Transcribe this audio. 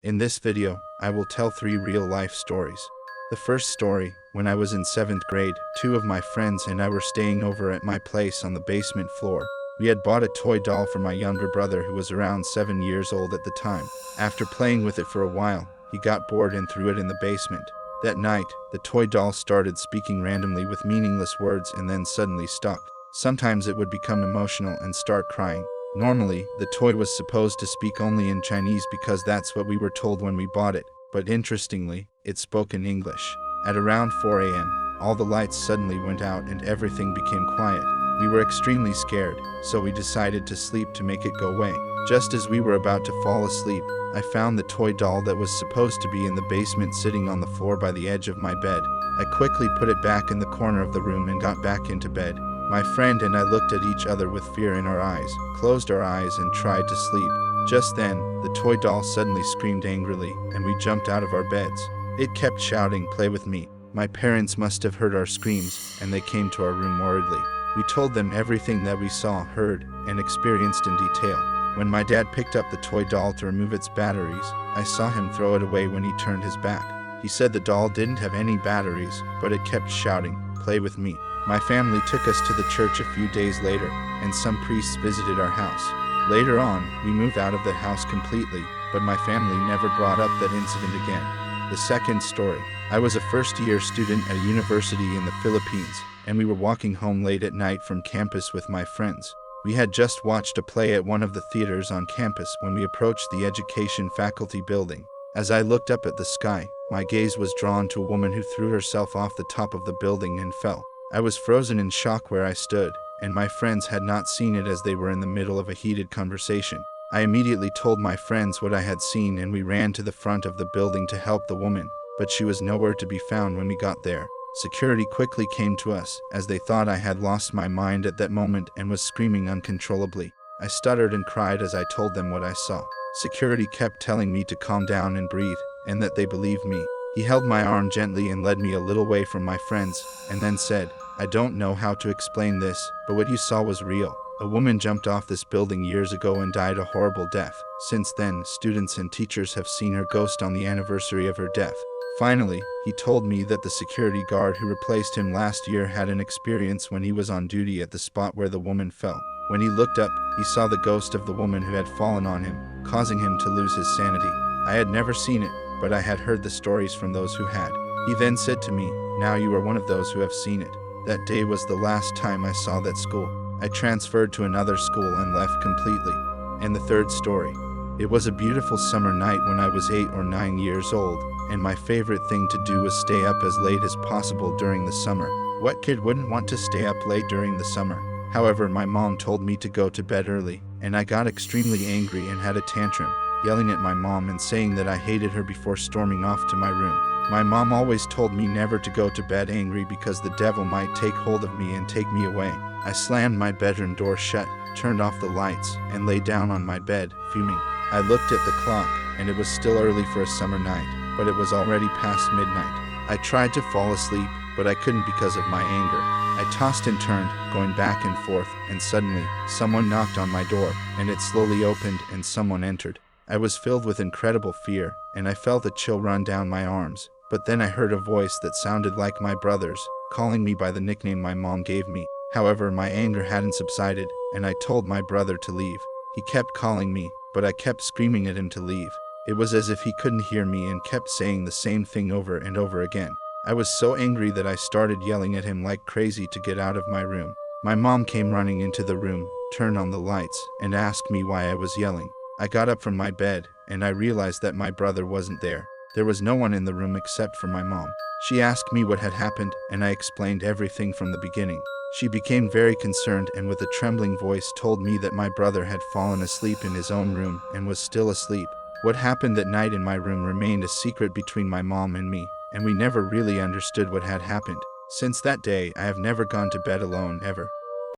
In this video, I will tell 3 real-life stories. The first story, when I was in 7th grade, 2 of my friends and I were staying over at my place on the basement floor. We had bought a toy doll for my younger brother who was around 7 years old at the time. After playing with it for a while, he got bored and threw it in the basement. That night, the toy doll started speaking randomly with meaningless words and then suddenly stopped. Sometimes it would become emotional and start crying. Normally, the toy was supposed to speak only in Chinese because that's what we were told when we bought it, but interestingly, it spoke in English. At around 4 a.m., all the lights suddenly went out and everything became quiet. We were extremely scared, so we decided to sleep to make it go away. Just as we were about to fall asleep, I found the toy doll that was supposed to be in the basement sitting on the floor by the edge of my bed. I quickly put it back in the corner of the room and got back into bed. My friend and I looked at each other with fear in our eyes, closed our eyes and tried to sleep. Just then, the toy doll suddenly screamed angrily, and we jumped out of our beds. It kept shouting, "Play with me." My parents must have heard our screams, and they came to our room worriedly. We told them everything that we saw, heard, and experienced in detail. When my dad picked up the toy doll to remove its batteries, I saw him throw it away when he turned his back. He said the doll didn't have any batteries, but it kept shouting, "Play with me." My family took us to the church a few days later, and some priests visited our house. Later on, we moved out of that house completely, but my family never brought up that incident again. The second story. I was a first-year student at a university in the Philippines, and we were walking home late at night from campus with my friends. We had just watched a play at one of the theaters on campus when we approached the education faculty building. As I looked up at the sky, my gaze was drawn to a woman who threw herself off the top of the building and fell. I was frozen in shock where I stood, and my friends had not seen it as they were in the middle of a heated conversation. I immediately told my friends what I had seen and we ran to the front of the building to help the woman, but she was nowhere to be found when we got there. Security quickly came to us, as they thought I had lost my mind at that moment and was screaming uncontrollably. I stuttered and cried as I told them what I saw. Security kept telling me to calm down and breathe, and that they believed me. He held my arm gently and led me a little way from my friends, and then said, "I don't know how to explain this, but what you saw was real. A woman jumped off this building years ago and died a horrible death. Since then, students and teachers have seen her ghost on the anniversary of her death." Finally, he told me that the security guard who replaced him last year had an experience when he was on duty at the spot where the woman fell. When he looked up, he saw the ghost of the woman who had fallen on him, causing him to lose his sanity. I had never seen it, but I had heard the stories from those who had. He then said to me, "Now you are one of those who have seen it." That day was the last time I saw that school. I transferred to another school and left completely. And the third story. It was a beautiful summer night when I was 8 or 9 years old, and my favorite thing to do was stay up as late as possible during the summer. What kid wouldn't want to stay up late during the summer? However, my mom told me to go to bed early, and I got extremely angry and had a tantrum, yelling at my mom and saying that I hated her before storming off to my room. My mom always told me never to go to bed angry because the devil might take hold of me and take me away. I slammed my bedroom door shut, turned off the lights, and lay down on my bed, fuming. I looked at the clock, and it was still early for a summer night, but it was already past midnight. I tried to fall asleep, but I couldn't because of my anger. I tossed and turned, going back and forth, and suddenly, someone knocked on my door, and it slowly opened and someone entered. I was filled with incredible fear, and I felt a chill run down my arms. But then I heard a voice that sounded like my brother's, calling me by the nickname my mom gave me. However, my anger hadn't subsided, and I told my brother to leave. He kept calling me, but I kept screaming at him to leave. It was as if he couldn't hear me and kept saying the same thing over and over again. I was so angry that I started yelling at him like crazy to get out of my room. My mom came running into the room, turned on the lights, and asked me why I was yelling. I got up from my bed, and I realized that my brother wasn't there. There was no one in the room except for my mom. She asked me what had happened, and I explained everything from the beginning. She became very concerned and with a trembling voice told me that my brother had fallen asleep in his own room and was still asleep. What happened that night in my room remained a secret between my mom and me, and we never really understood what had happened. Since that day, I have never gone to bed alone, ever.